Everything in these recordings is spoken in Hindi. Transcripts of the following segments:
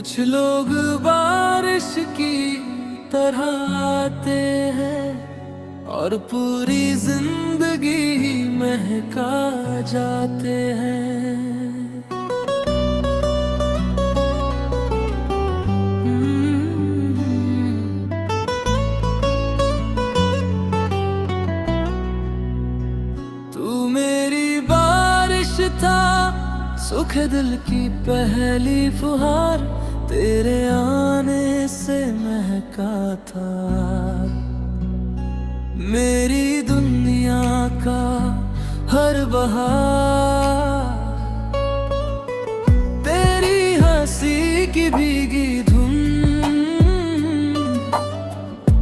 कुछ लोग बारिश की तरह आते हैं और पूरी जिंदगी ही महका जाते हैं। तू मेरी बारिश था, सुख दिल की पहली फुहार, तेरे आने से महका था। मेरी दुनिया का हर बहार, तेरी हंसी की भीगी धुन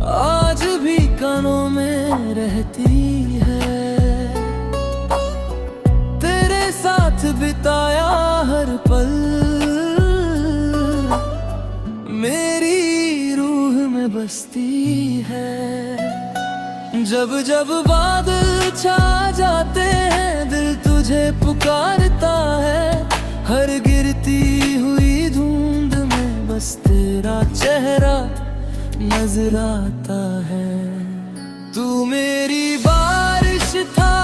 आज भी कानों में रहती है। तेरे साथ बिताया हर पल मेरी रूह में बसती है। जब जब बादल छा जाते हैं दिल तुझे पुकारता है। हर गिरती हुई धुंध में बस तेरा चेहरा नजर आता है। तू मेरी बारिश था,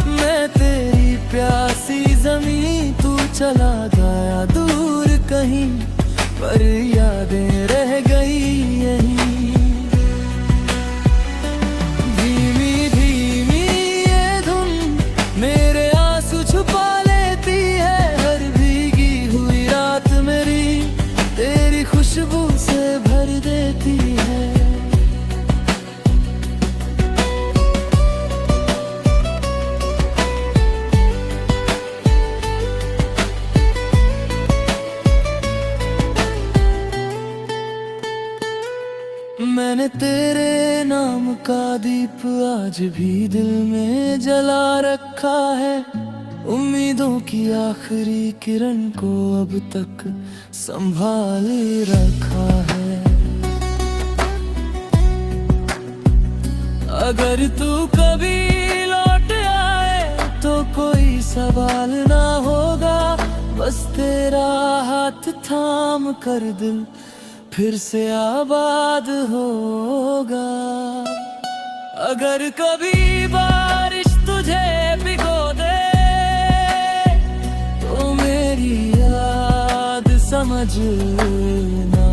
मैं तेरी प्यासी जमीन। तू चला गया दूर कहीं पर यादें रह गई यहीं। धीमी धीमी ये धुन मेरे आंसू छुपा लेती है। हर भीगी हुई रात मेरी तेरी खुशबू से भर देती है। मैंने तेरे नाम का दीप आज भी दिल में जला रखा है। उम्मीदों की आखिरी किरण को अब तक संभाल रखा है। अगर तू कभी लौट आए तो कोई सवाल ना होगा। बस तेरा हाथ थाम कर दिल फिर से आबाद होगा। अगर कभी बारिश तुझे भिगो दे तो मेरी याद समझना।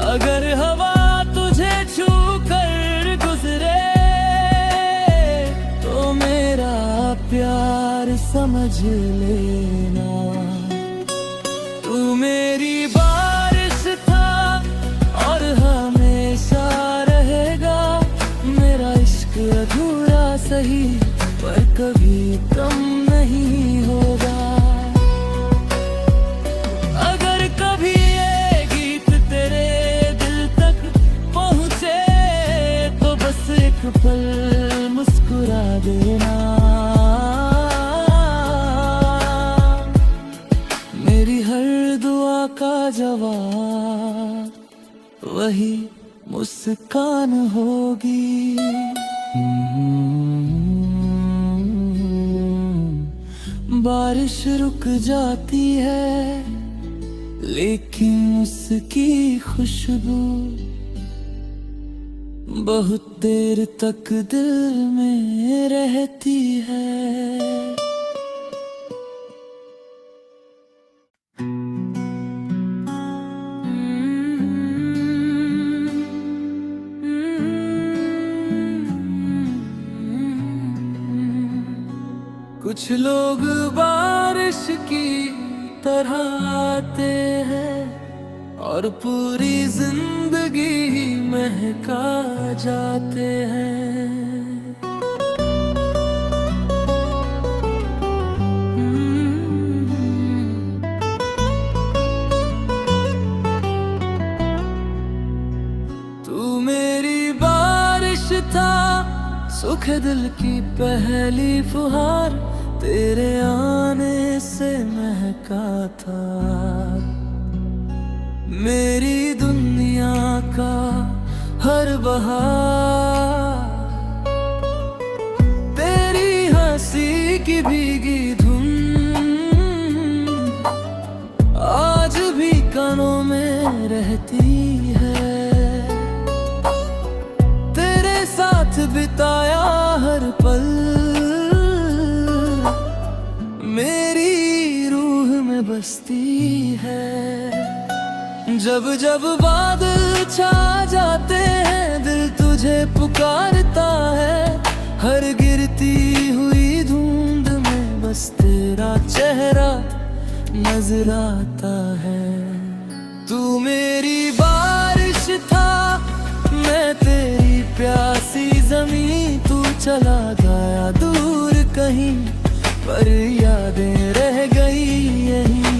अगर हवा तुझे छू कर गुजरे तो मेरा प्यार समझ लेना। तू मेरी बारिश था और हमेशा रहेगा। मेरा इश्क अधूरा सही पर कभी कम नहीं होगा। अगर कभी ये गीत तेरे दिल तक पहुँचे तो बस एक पल मुस्कुरा देना। मेरी हर दुआ का जवाब वही मुस्कान होगी। बारिश रुक जाती है लेकिन उसकी खुशबू बहुत देर तक दिल में रहती है। कुछ लोग बारिश की तरह आते हैं और पूरी जिंदगी ही महका जाते हैं। तू मेरी बारिश था, सुख दिल की पहली फुहार, तेरे आने से महका था। मेरी दुनिया का हर बहार, तेरी हंसी की भीगी धुन आज बिताया हर पल मेरी रूह में बसती है। जब जब बादल छा जाते हैं दिल तुझे पुकारता है। हर गिरती हुई धुंध में बस तेरा चेहरा नजर आता है। तू मेरी बारिश था, मैं तेरी प्यासी जमीन। तू चला गया दूर कहीं पर यादें रह गई यहीं।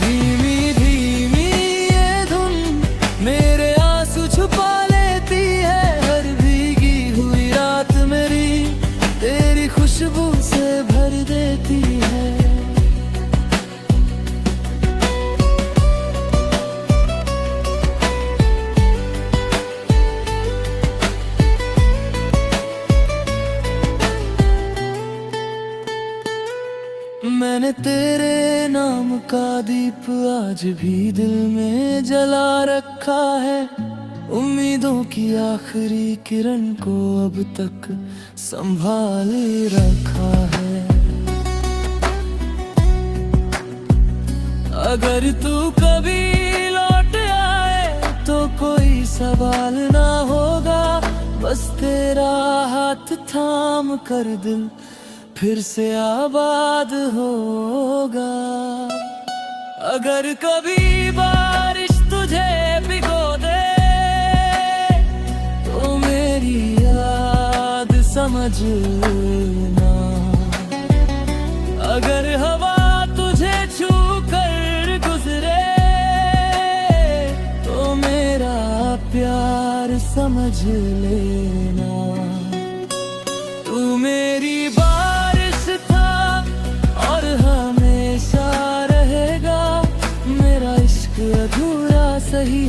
धीमी धीमी ये धुन मेरे आंसू छुपा लेती है। हर भीगी हुई रात मेरी तेरी खुशबू से भर देती है। मैंने तेरे नाम का दीप आज भी दिल में जला रखा है। उम्मीदों की आखिरी किरण को अब तक संभाले रखा है। अगर तू कभी लौट आए तो कोई सवाल ना होगा। बस तेरा हाथ थाम कर दिल फिर से आबाद होगा। अगर कभी बारिश तुझे भिगो दे तो मेरी याद समझना। अगर हवा तुझे छू कर गुजरे तो मेरा प्यार समझ लेना। तू मेरी अधूरा सही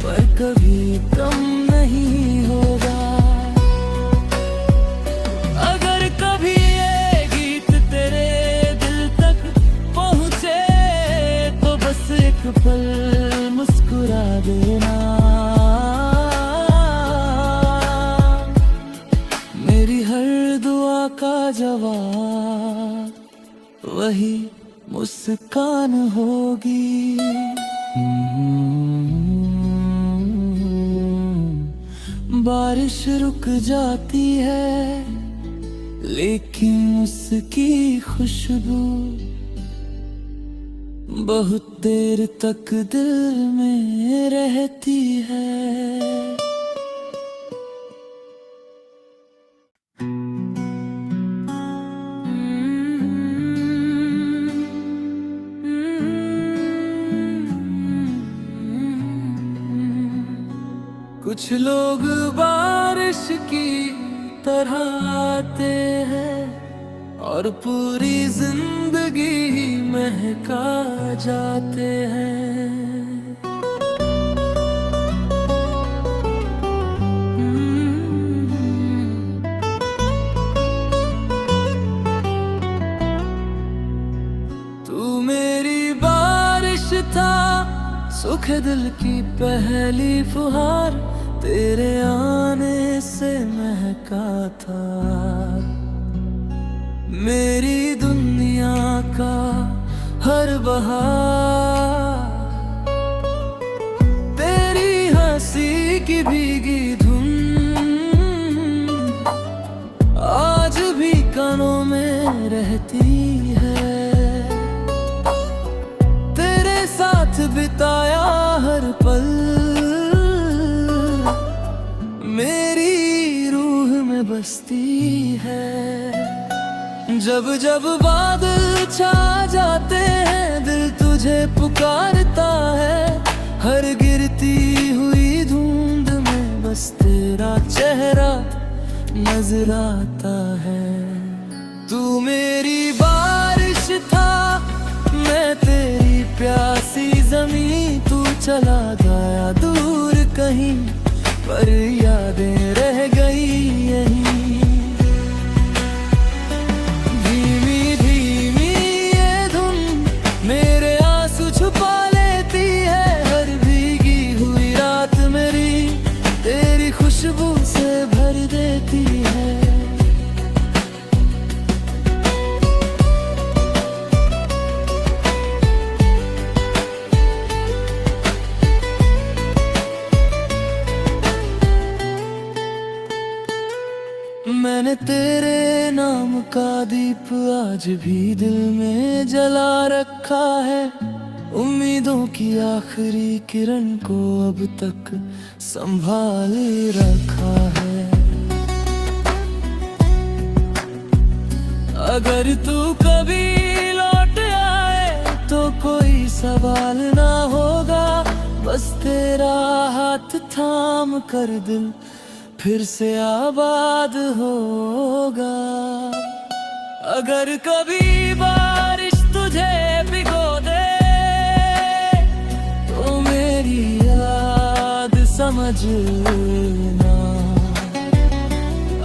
पर कभी कम नहीं होगा। अगर कभी ये गीत तेरे दिल तक पहुँचे तो बस एक पल मुस्कुरा देना। मेरी हर दुआ का जवाब वही मुस्कान होगी। बारिश रुक जाती है लेकिन उसकी खुशबू बहुत देर तक दिल में रहती है। कुछ लोग बारिश की तरह आते हैं और पूरी जिंदगी महका जाते हैं। तू मेरी बारिश था, सुख दिल की पहली फुहार तेरे आने से महका था। मेरी दुनिया का हर बहार तेरी हंसी की भीगी धुन आज भी कानों में रहती है। तेरे साथ बिताया हर पल मेरी रूह में बसती है। जब जब बादल छा जाते हैं दिल तुझे पुकारता है। हर गिरती हुई धुंध में बस तेरा चेहरा नजर आता है। तू मेरी बारिश था, मैं तेरी प्यासी जमीन। तू चला गया दूर कहीं पर यादें रह गई यहीं। धीमी धीमी ये धुन मेरे आंसू छुपा लेती है। हर भीगी हुई रात मेरी तेरी खुश मैंने तेरे नाम का दीप आज भी दिल में जला रखा है। उम्मीदों की आखिरी किरण को अब तक संभाले रखा है। अगर तू कभी लौट आए तो कोई सवाल ना होगा, बस तेरा हाथ थाम कर दिल फिर से आबाद होगा। अगर कभी बारिश तुझे भिगो दे तो मेरी याद समझना।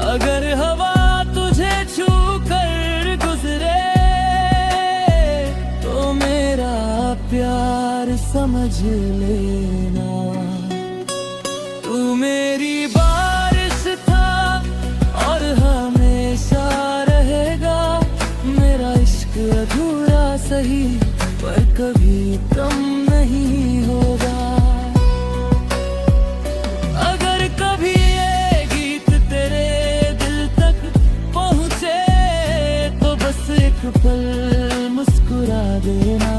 अगर हवा तुझे छू कर गुजरे तो मेरा प्यार समझ लेना। तू मेरी बारिश था और हमेशा रहेगा। मेरा इश्क अधूरा सही पर कभी कम नहीं होगा। अगर कभी ये गीत तेरे दिल तक पहुँचे तो बस एक पल मुस्कुरा देना।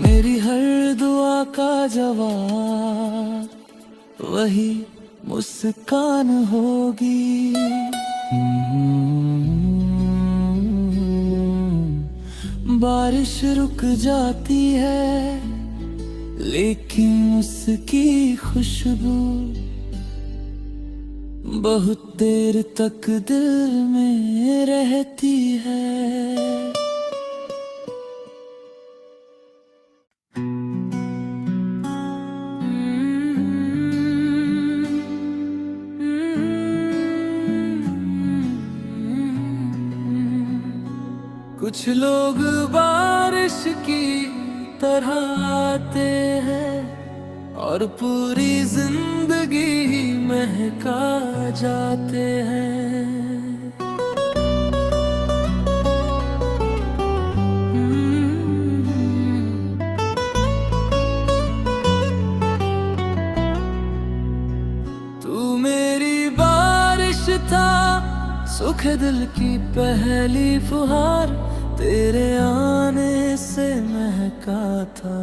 मेरी हर दुआ का जवाब वही मुस्कान होगी। बारिश रुक जाती है लेकिन उसकी खुशबू बहुत देर तक दिल में रहती है। कुछ लोग बारिश की तरह आते हैं और पूरी जिंदगी महका जाते हैं। तू मेरी बारिश था, सुख दिल की पहली फुहार तेरे आने से महका था।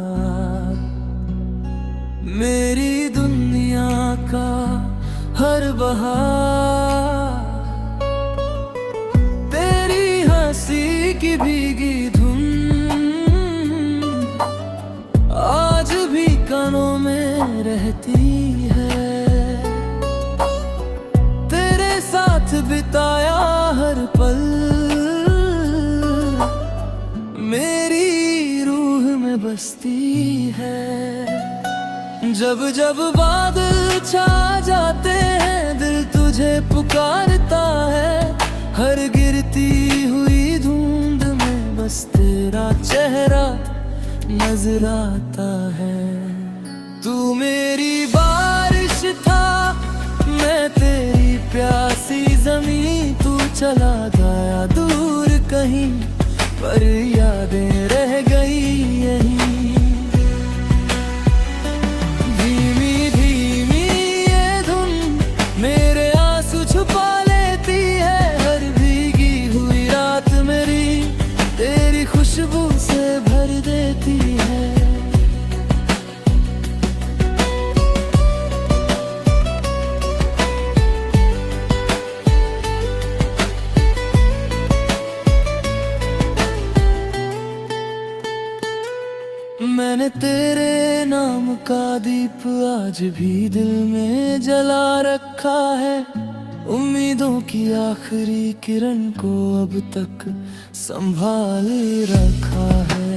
मेरी दुनिया का हर बहार तेरी हंसी की भीगी धुन आज भी कानों में रहती है। तेरे साथ बिताया हर पल मेरी रूह में बसती है। जब जब बादल छा जाते हैं दिल तुझे पुकारता है। हर गिरती हुई धुंध में बस तेरा चेहरा नजर आता है। तू मेरी बारिश था, मैं तेरी प्यासी जमीन। तू चला गया दूर कहीं पर यादें रह गई यहीं। धीमी धीमी ये धुन मेरे आंसू छुपा लेती है। हर भीगी हुई रात मेरी तेरी खुशबू से भर देती है। मैंने तेरे नाम का दीप आज भी दिल में जला रखा है। उम्मीदों की आखिरी किरण को अब तक संभाले रखा है।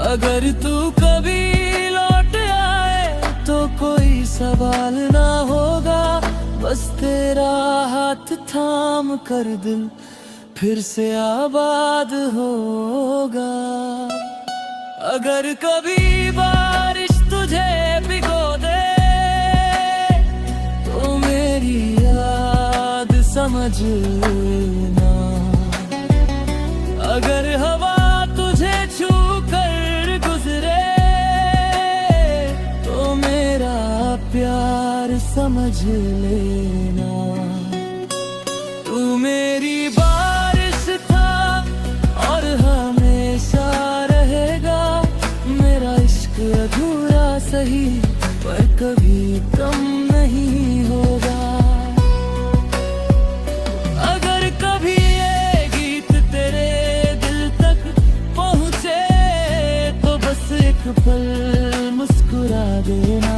अगर तू कभी लौट आए तो कोई सवाल ना होगा, बस तेरा हाथ थाम कर दिल फिर से आबाद होगा। अगर कभी बारिश तुझे भिगो दे तो मेरी याद समझना। अगर हवा तुझे छू कर गुजरे लेना। तू मेरी बारिश था और हमेशा रहेगा। मेरा इश्क अधूरा सही पर कभी कम नहीं होगा। अगर कभी ये गीत तेरे दिल तक पहुँचे तो बस एक पल मुस्कुरा देना।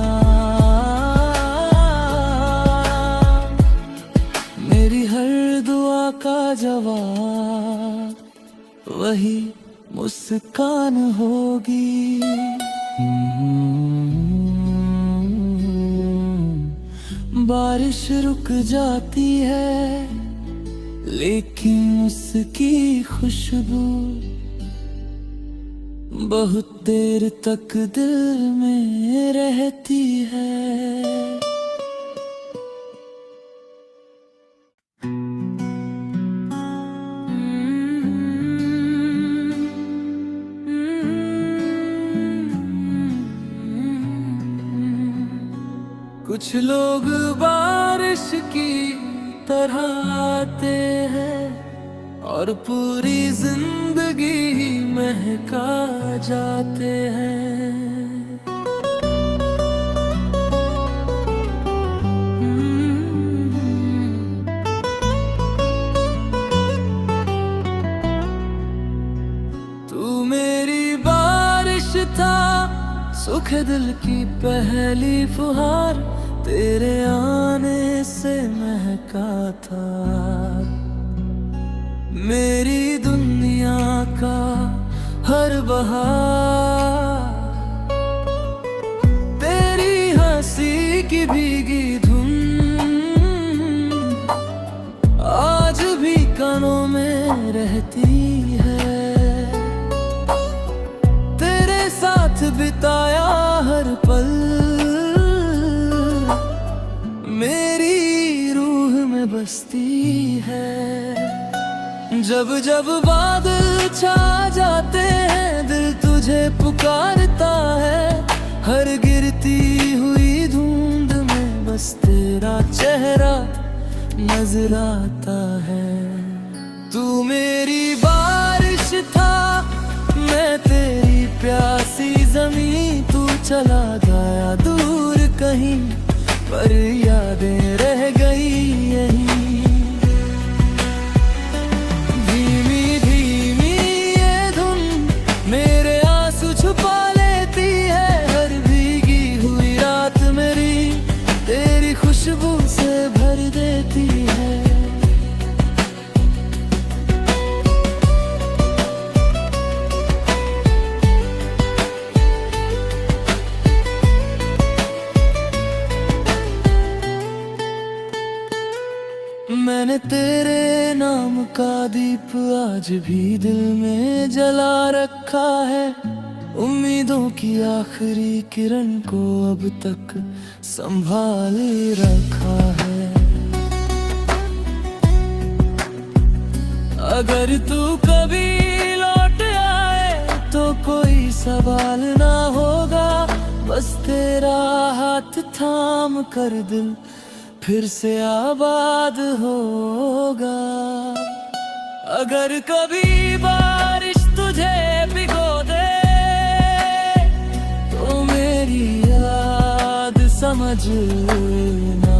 मेरी हर दुआ का जवाब वही मुस्कान होगी। बारिश रुक जाती है लेकिन उसकी खुशबू बहुत देर तक दिल में रहती है। कुछ लोग बारिश की तरह आते हैं और पूरी जिंदगी महका जाते हैं। तू मेरी बारिश था, सुख दिल की पहली फुहार तेरे आने से महका था। मेरी दुनिया का हर बहार तेरी हंसी की भीगी धुन आज भी कानों में रहती है। तेरे साथ बिताया हर पल मेरी रूह में बसती है। जब जब बादल छा जाते हैं दिल तुझे पुकारता है। हर गिरती हुई धुंध में बस तेरा चेहरा नजर आता है। तू मेरी बारिश था, मैं तेरी प्यासी जमीन। तू चला गया दूर कहीं पर यादें रह गई यहीं। धीमी धीमी ये धुन मेरे आंसू छुपा लेती है। हर भीगी हुई रात मेरी तेरी खुशबू से भर देती है। मैंने तेरे नाम का दीप आज भी दिल में जला रखा है। उम्मीदों की आखिरी किरण को अब तक संभाले रखा है। अगर तू कभी लौट आए तो कोई सवाल ना होगा। बस तेरा हाथ थाम कर दिल फिर से आबाद होगा। अगर कभी बारिश तुझे भिगो दे तो मेरी याद समझ लेना।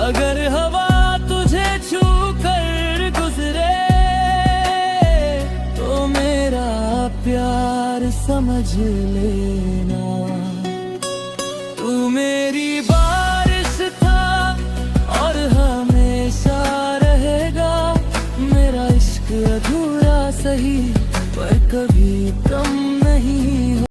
अगर हवा तुझे छू कर गुजरे तो मेरा प्यार समझ लेना। तू मेरी अधूरा सही पर कभी कम